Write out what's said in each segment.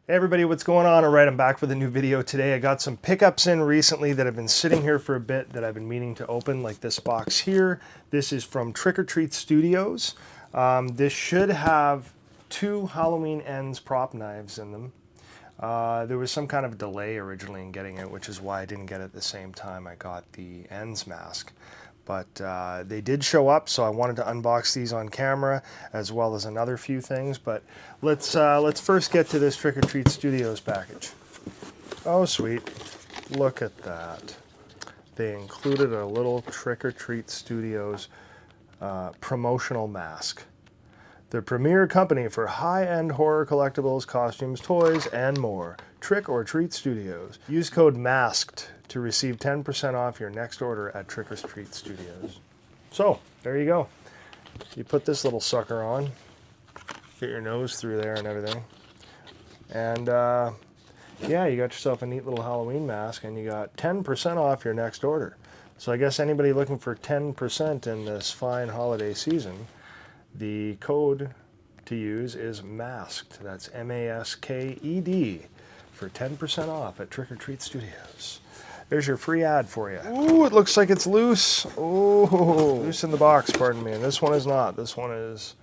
Hey everybody, what's going on? All right, I'm back with a new video today. I got some pickups in recently that have been sitting here for a bit that I've been meaning to open, like this box here. This is from Trick or Treat Studios. This should have 2 Halloween Ends prop knives in them. There was some kind of delay originally in getting it, which is why I didn't get it at the same time I got the Ends mask. But they did show up, so I wanted to unbox these on camera, as well as another few things. But let's first get to this Trick or Treat Studios package. Oh, sweet. Look at that. They included a little Trick or Treat Studios promotional mask. The premier company for high-end horror collectibles, costumes, toys, and more. Trick or Treat Studios. Use code MASKED to receive 10% off your next order at Trick or Treat Studios. So, there you go. You put this little sucker on, get your nose through there and everything. And yeah, you got yourself a neat little Halloween mask, and you got 10% off your next order. So I guess anybody looking for 10% in this fine holiday season, the code to use is MASKED. That's M-A-S-K-E-D for 10% off at Trick or Treat Studios. There's your free ad for you. Ooh, it looks like it's loose. Oh, loose in the box, pardon me. And this one is not. This one is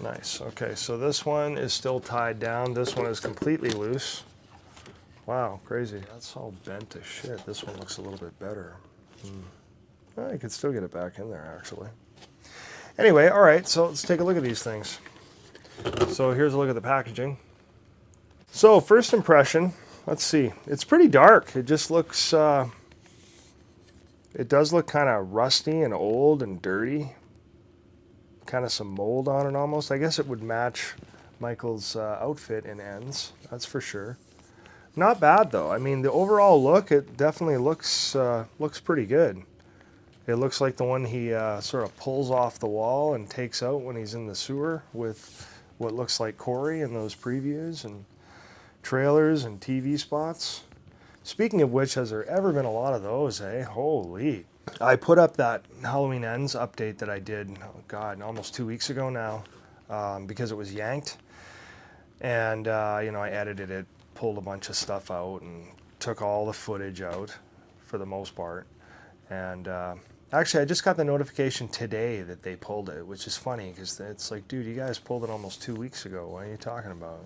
nice. Okay, so this one is still tied down. This one is completely loose. Wow, crazy. That's all bent to shit. This one looks a little bit better. Well, you could still get it back in there, actually. Anyway, all right, so let's take a look at these things. So here's a look at the packaging. So first impression, let's see. It's pretty dark. It just looks, it does look kind of rusty and old and dirty. Kind of some mold on it almost. I guess it would match Michael's outfit in Ends, that's for sure. Not bad though. I mean, the overall look, it definitely looks pretty good. It looks like the one he sort of pulls off the wall and takes out when he's in the sewer with what looks like Corey in those previews and trailers and TV spots. Speaking of which, has there ever been a lot of those, eh? Holy. I put up that Halloween Ends update that I did, oh God, almost 2 weeks ago now, because it was yanked. And, you know, I edited it, pulled a bunch of stuff out, and took all the footage out for the most part. And actually, I just got the notification today that they pulled it, which is funny because it's like, dude, you guys pulled it almost 2 weeks ago. What are you talking about?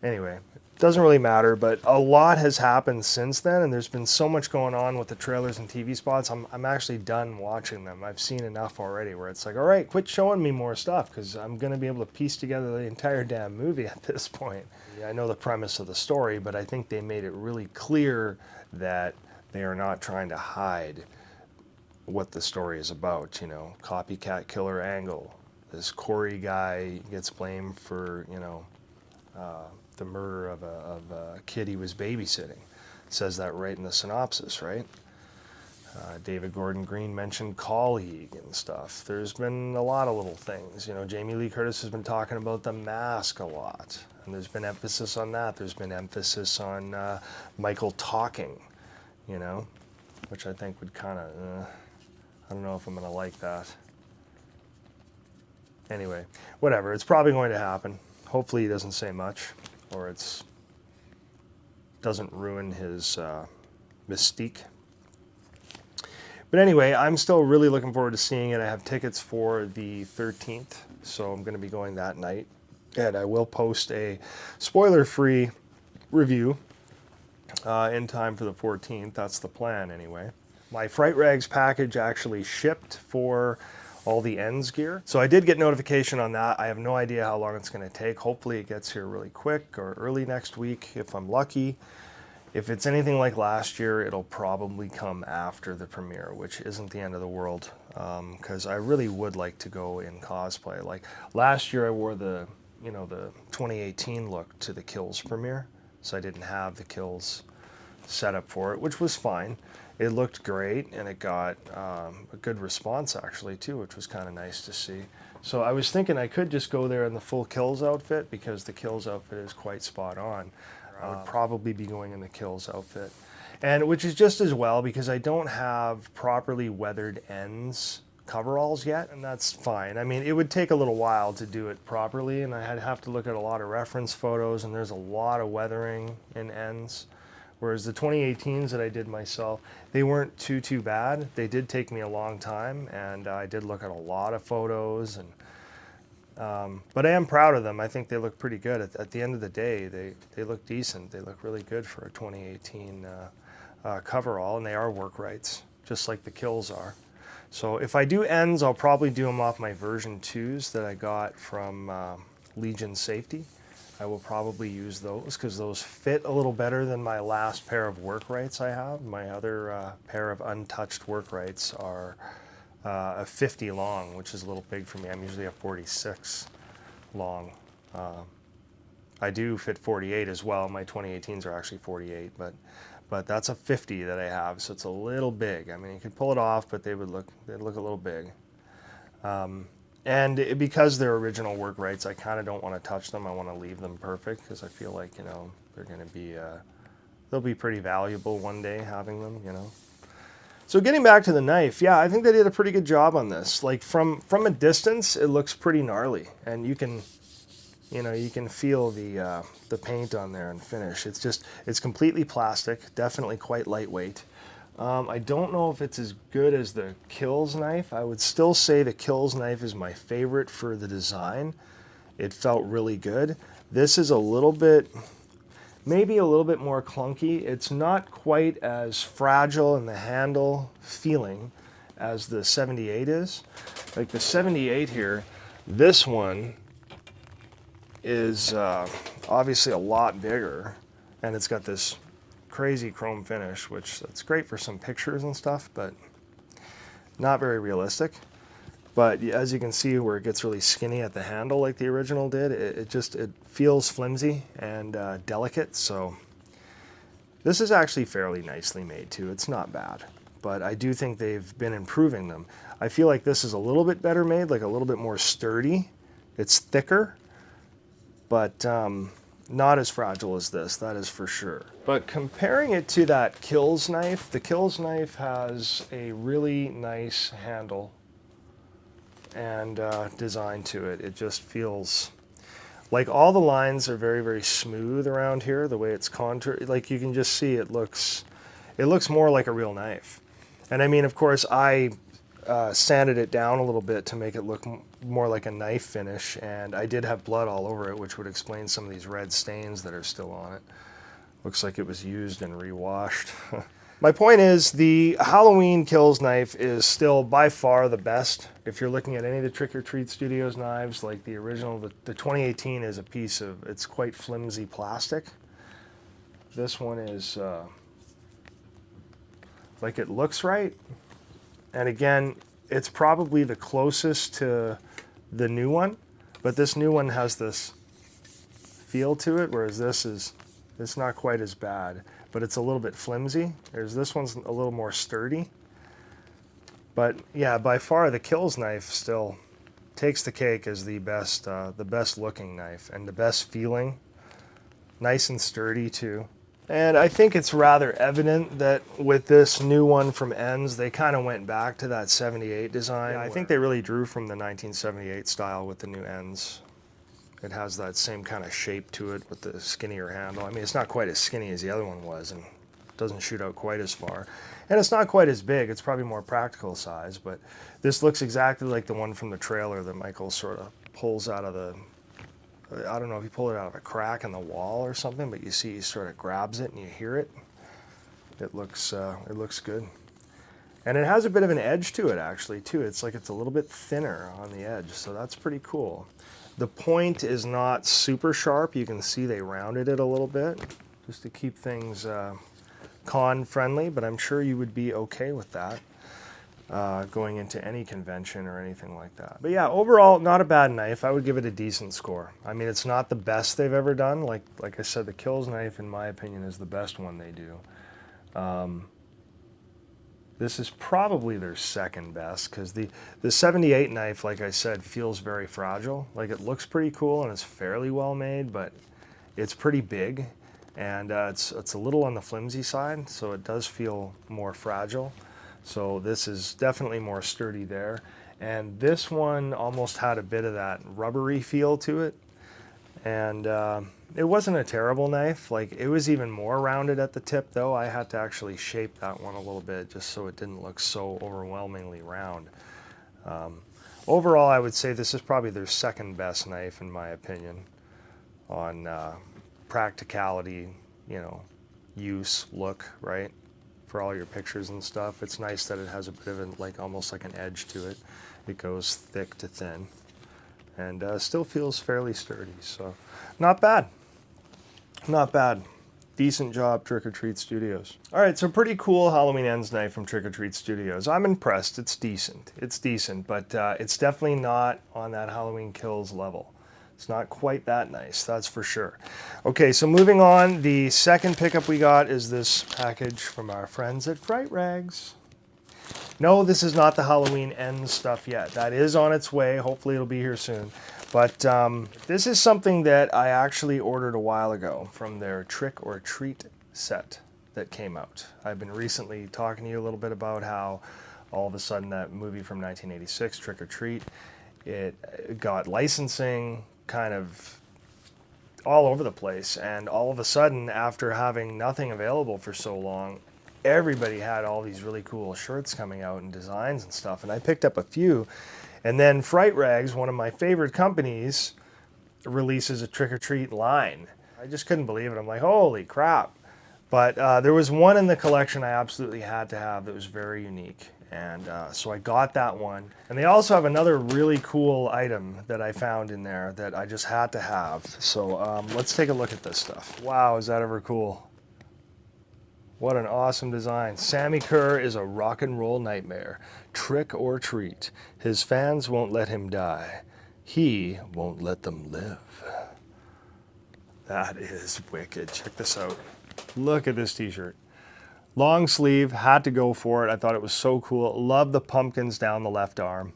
Anyway, it doesn't really matter, but a lot has happened since then, and there's been so much going on with the trailers and TV spots. I'm actually done watching them. I've seen enough already where it's like, all right, quit showing me more stuff because I'm going to be able to piece together the entire damn movie at this point. Yeah, I know the premise of the story, but I think they made it really clear that they are not trying to hide what the story is about, you know, copycat killer angle. This Corey guy gets blamed for, you know, the murder of a kid he was babysitting. It says that right in the synopsis, right? David Gordon Green mentioned colleague and stuff. There's been a lot of little things. You know, Jamie Lee Curtis has been talking about the mask a lot, and there's been emphasis on that. There's been emphasis on Michael talking, you know, which I think would kind of, I don't know if I'm going to like that. Anyway, whatever. It's probably going to happen. Hopefully he doesn't say much, or it's doesn't ruin his mystique. But anyway, I'm still really looking forward to seeing it. I have tickets for the 13th, so I'm going to be going that night. And I will post a spoiler-free review in time for the 14th. That's the plan anyway. My Fright Rags package actually shipped for all the Ends gear. So I did get notification on that. I have no idea how long it's going to take. Hopefully it gets here really quick or early next week if I'm lucky. If it's anything like last year, it'll probably come after the premiere, which isn't the end of the world, because I really would like to go in cosplay. Like last year I wore the, you know, the 2018 look to the Kills premiere, so I didn't have the Kills set up for it, which was fine. It looked great, and it got a good response actually too, which was kind of nice to see. So I was thinking I could just go there in the full Kills outfit because the Kills outfit is quite spot on. I would probably be going in the Kills outfit, and which is just as well because I don't have properly weathered Ends coveralls yet, and that's fine. I mean, it would take a little while to do it properly, and I'd have to look at a lot of reference photos, and there's a lot of weathering in ends. Whereas the 2018s that I did myself, they weren't too bad. They did take me a long time, and I did look at a lot of photos, and but I am proud of them. I think they look pretty good. At the end of the day, they look decent. They look really good for a 2018 coverall, and they are work rights, just like the Kills are. So if I do ends, I'll probably do them off my version 2s that I got from Legion Safety. I will probably use those because those fit a little better than my last pair of work rights I have. My other pair of untouched work rights are a 50 long, which is a little big for me. I'm usually a 46 long. I do fit 48 as well. My 2018s are actually 48, but that's a 50 that I have, so it's a little big. I mean, you could pull it off, but they'd look a little big. And because they're original work rights, I kind of don't want to touch them. I want to leave them perfect because I feel like, you know, they're going to be, they'll be pretty valuable one day having them, you know. So getting back to the knife, yeah, I think they did a pretty good job on this. Like from a distance, it looks pretty gnarly, and you can, you know, you can feel the paint on there and finish. It's completely plastic, definitely quite lightweight. I don't know if it's as good as the Kills knife. I would still say the Kills knife is my favorite for the design. It felt really good. This is a little bit, maybe a little bit more clunky. It's not quite as fragile in the handle feeling as the 78 is. Like the 78 here, this one is obviously a lot bigger, and it's got this crazy chrome finish, which that's great for some pictures and stuff, but not very realistic. But as you can see where it gets really skinny at the handle like the original did, it feels flimsy and delicate. So this is actually fairly nicely made too. It's not bad, but I do think they've been improving them. I feel like this is a little bit better made, like a little bit more sturdy. It's thicker, but not as fragile as this, that is for sure. But comparing it to that Kills knife, the Kills knife has a really nice handle and design to it. It just feels like all the lines are very smooth around here, the way it's contoured. Like you can just see it looks more like a real knife. And I mean, of course, I sanded it down a little bit to make it look more like a knife finish, and I did have blood all over it, which would explain some of these red stains that are still on it. Looks like it was used and rewashed. My point is, the Halloween Kills knife is still by far the best. If you're looking at any of the Trick or Treat Studios knives, like the original, the 2018 is a piece of, it's quite flimsy plastic. This one is, like it looks right. And again, it's probably the closest to the new one, but this new one has this feel to it, whereas it's not quite as bad, but it's a little bit flimsy. This one's a little more sturdy. But yeah, by far the Kills knife still takes the cake as the best looking knife and the best feeling. Nice and sturdy too. And I think it's rather evident that with this new one from Ends, they kind of went back to that 78 design. Yeah, I think they really drew from the 1978 style with the new Ends. It has that same kind of shape to it with the skinnier handle. I mean, it's not quite as skinny as the other one was, and doesn't shoot out quite as far. And it's not quite as big. It's probably more practical size, but this looks exactly like the one from the trailer that Michael sort of pulls out of the, I don't know if he pulled it out of a crack in the wall or something, but you see he sort of grabs it and you hear it. It looks good. And it has a bit of an edge to it actually too. It's like it's a little bit thinner on the edge, so that's pretty cool. The point is not super sharp. You can see they rounded it a little bit just to keep things con friendly, but I'm sure you would be okay with that. Going into any convention or anything like that. But yeah, overall, not a bad knife. I would give it a decent score. I mean, it's not the best they've ever done. Like I said, the Kills knife, in my opinion, is the best one they do. This is probably their second best, because the 78 knife, like I said, feels very fragile. Like it looks pretty cool and it's fairly well made, but it's pretty big, and it's a little on the flimsy side, so it does feel more fragile. So this is definitely more sturdy there. And this one almost had a bit of that rubbery feel to it. And it wasn't a terrible knife. Like, it was even more rounded at the tip though. I had to actually shape that one a little bit just so it didn't look so overwhelmingly round. Overall, I would say this is probably their second best knife in my opinion on practicality, you know, use, look, right? For all your pictures and stuff. It's nice that it has a bit of a, like, almost like an edge to it. It goes thick to thin and still feels fairly sturdy. So not bad, not bad. Decent job, Trick or Treat Studios. All right, so pretty cool Halloween Ends knife from Trick or Treat Studios. I'm impressed. It's decent. It's decent, but it's definitely not on that Halloween Kills level. It's not quite that nice, that's for sure. Okay, so moving on, the second pickup we got is this package from our friends at Fright Rags. No, this is not the Halloween Ends stuff yet. That is on its way. Hopefully it'll be here soon. But this is something that I actually ordered a while ago from their Trick or Treat set that came out. I've been recently talking to you a little bit about how all of a sudden that movie from 1986, Trick or Treat, it got licensing kind of all over the place, and all of a sudden, after having nothing available for so long, everybody had all these really cool shirts coming out and designs and stuff, and I picked up a few. And then Fright Rags, one of my favorite companies, releases a Trick or Treat line. I just couldn't believe it. I'm like, holy crap. But there was one in the collection I absolutely had to have that was very unique. And so I got that one. And they also have another really cool item that I found in there that I just had to have. So let's take a look at this stuff. Wow, is that ever cool? What an awesome design. Sammy Kerr is a rock and roll nightmare. Trick or treat. His fans won't let him die. He won't let them live. That is wicked. Check this out. Look at this t-shirt. Long sleeve, had to go for it. I thought it was so cool. Love the pumpkins down the left arm.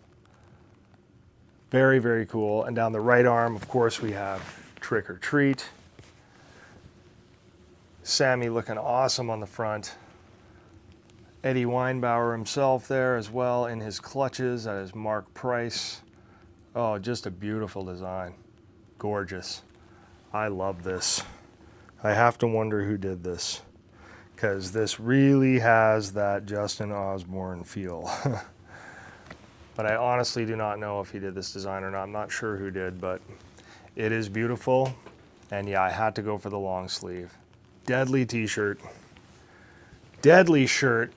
Very, very cool. And down the right arm, of course, we have Trick or Treat. Sammy looking awesome on the front. Eddie Weinbauer himself there as well in his clutches. That is Mark Price. Oh, just a beautiful design. Gorgeous. I love this. I have to wonder who did this, because this really has that Justin Osbourn feel. But I honestly do not know if he did this design or not. I'm not sure who did, but it is beautiful. And yeah, I had to go for the long sleeve. Deadly t-shirt. Deadly shirt.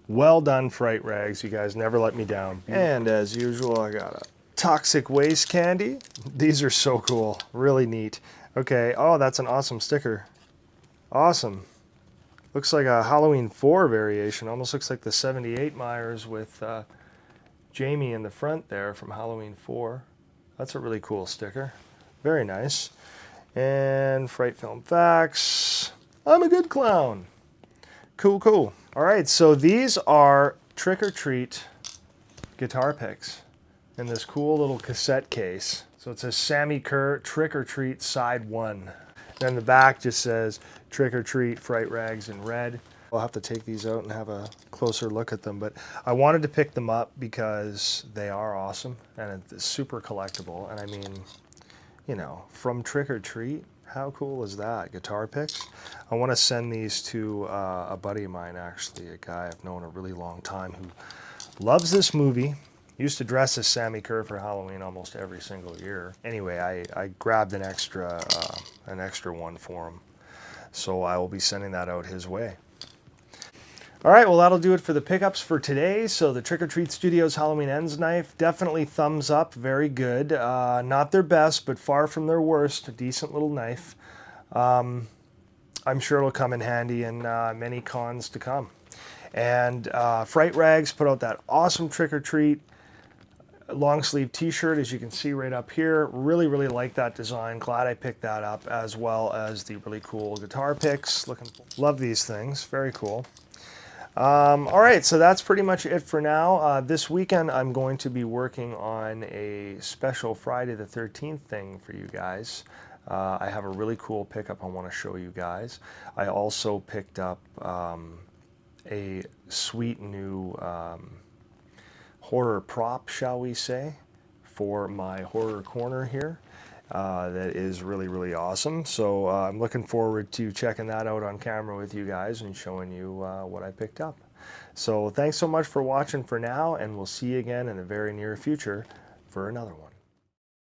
Well done, Fright Rags. You guys never let me down. And as usual, I got a toxic waste candy. These are so cool. Really neat. Okay. Oh, that's an awesome sticker. Awesome. Looks like a Halloween 4 variation. Almost looks like the 78 Myers with Jamie in the front there from Halloween 4. That's a really cool sticker. Very nice. And Fright Film Facts. I'm a good clown. Cool, cool. All right, so these are Trick or Treat guitar picks in this cool little cassette case. So it says Sammy Kerr Trick or Treat Side 1. Then the back just says Trick or Treat Fright Rags in red. I'll have to take these out and have a closer look at them, but I wanted to pick them up because they are awesome and it's super collectible. And I mean, you know, from Trick or Treat, how cool is that? Guitar picks. I want to send these to a buddy of mine, actually, a guy I've known a really long time who loves this movie. Used to dress as Sammy Kerr for Halloween almost every single year. Anyway, I grabbed an extra one for him. So I will be sending that out his way. All right, well, that'll do it for the pickups for today. So the Trick or Treat Studios Halloween Ends knife, definitely thumbs up, very good. Not their best, but far from their worst. A decent little knife. I'm sure it'll come in handy in many cons to come. And Fright Rags put out that awesome Trick or Treat long sleeve t-shirt, as you can see right up here. Really, really like that design. Glad I picked that up, as well as the really cool guitar picks. Love these things. Very cool. All right, so that's pretty much it for now. This weekend, I'm going to be working on a special Friday the 13th thing for you guys. I have a really cool pickup I want to show you guys. I also picked up a sweet new horror prop, shall we say, for my horror corner here. That is really, really awesome. So I'm looking forward to checking that out on camera with you guys and showing you what I picked up. So thanks so much for watching for now, and we'll see you again in the very near future for another one.